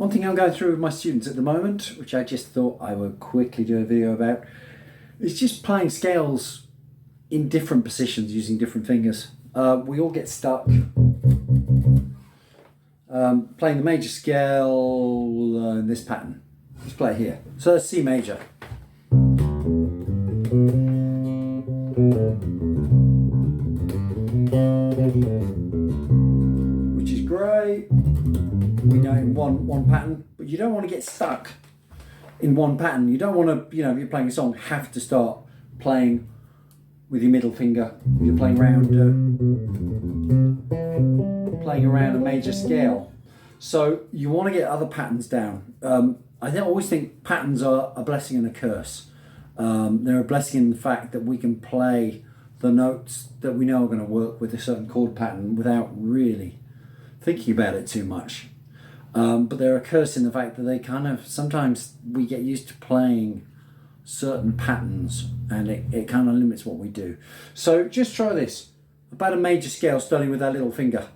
One thing I'm going through with my students at the moment, which I just thought I would quickly do a video about, is just playing scales in different positions using different fingers. We all get stuck playing the major scale in this pattern. Let's play it here. So that's C major. Which is great. We know in one pattern, but you don't want to get stuck in one pattern. You don't want to, if you're playing a song, have to start playing with your middle finger. If you're playing around a major scale. So you want to get other patterns down. I always think patterns are a blessing and a curse. They're a blessing in the fact that we can play the notes that we know are going to work with a certain chord pattern without really thinking about it too much. But they're a curse in the fact that they sometimes we get used to playing certain patterns and it kind of limits what we do. So just try this, about a major scale starting with that little finger.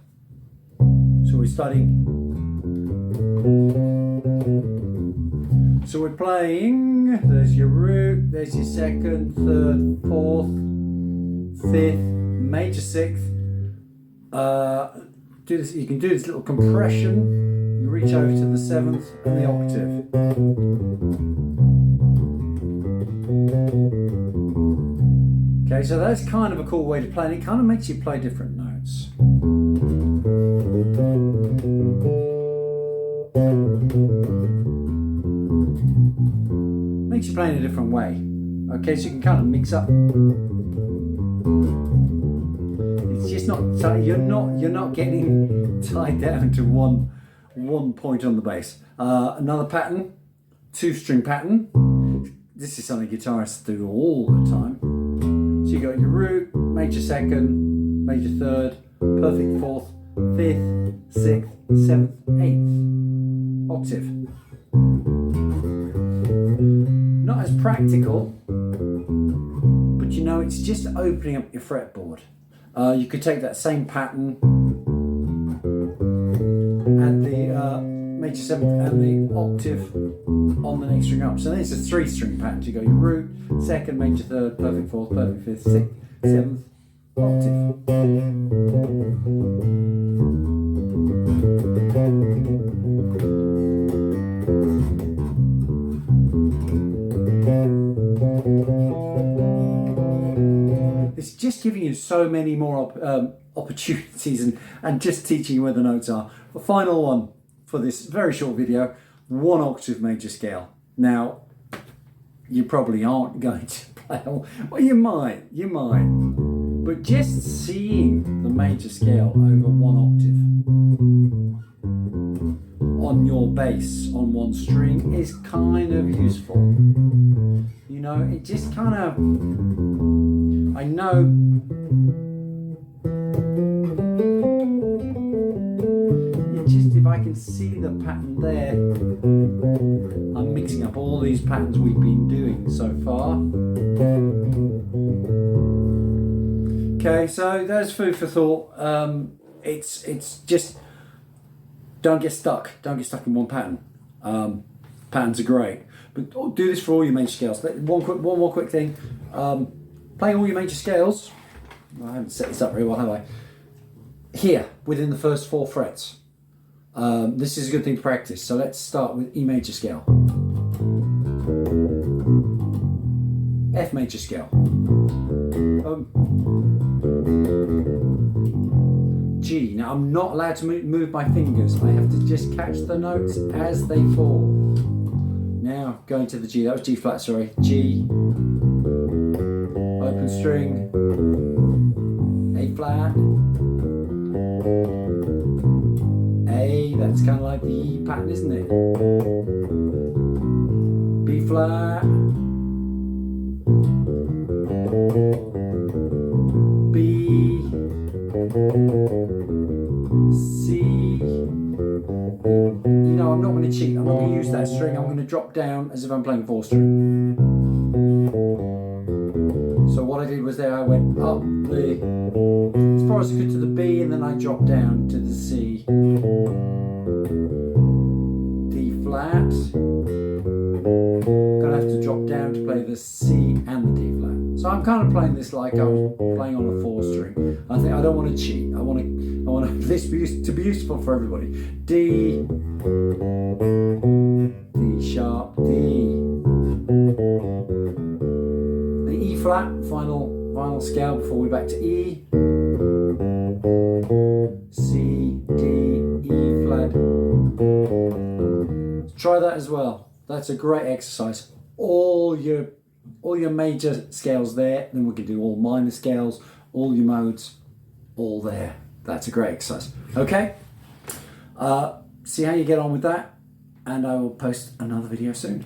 So we're playing, there's your root, there's your second, third, fourth, fifth, major sixth. Do this. You can do this little compression. You reach over to the seventh and the octave. Okay, so that's kind of a cool way to play, and it kind of makes you play different notes. Makes you play in a different way. Okay, so you can kind of mix up. It's just not you're not getting tied down to one point on the bass. Another pattern, 2-string pattern. This is something guitarists do all the time. So you got your root, major second, major third, perfect fourth, fifth, sixth, seventh, eighth, octave. Not as practical, but it's just opening up your fretboard. You could take that same pattern, add the major seventh and the octave on the next string up. So then it's a 3-string pattern. So you got your root, second, major third, perfect fourth, perfect fifth, sixth, seventh, octave. It's just giving you so many more opportunities and just teaching you where the notes are. The final one for this very short video, 1 octave major scale. Now, you probably aren't going to play, well you might, but just seeing the major scale over 1 octave on your bass on 1 string is kind of useful. It just kind of, I know if I can see the pattern there, I'm mixing up all these patterns we've been doing so far. Okay, so there's food for thought. It's just, don't get stuck in one pattern. Patterns are great, but do this for all your major scales. One more quick thing. Playing all your major scales, I haven't set this up very well, have I? Here, within the first 4 frets. This is a good thing to practice. So let's start with E major scale. F major scale. G. Now I'm not allowed to move my fingers. I have to just catch the notes as they fall. Now going to the G. That was G flat, sorry. G. Open string. A flat. A, that's kind of like the E pattern, isn't it? B flat. B. C. I'm not going to cheat. I'm not going to use that string. I'm going to drop down as if I'm playing 4-string. So what I did was I went up as far as I could to the B, and then I dropped down to the C, D, flat. Gonna have to drop down to play the C and the D flat. So I'm kind of playing this like I was playing on a 4 string. I think I don't want to cheat. I want this to be useful for everybody. D, D sharp, D. The E flat, final scale before we back to E. C, D, E flat. Try that as well. That's a great exercise. All your major scales there, then we can do all minor scales, all your modes, all there. That's a great exercise. Okay? See how you get on with that, and I will post another video soon.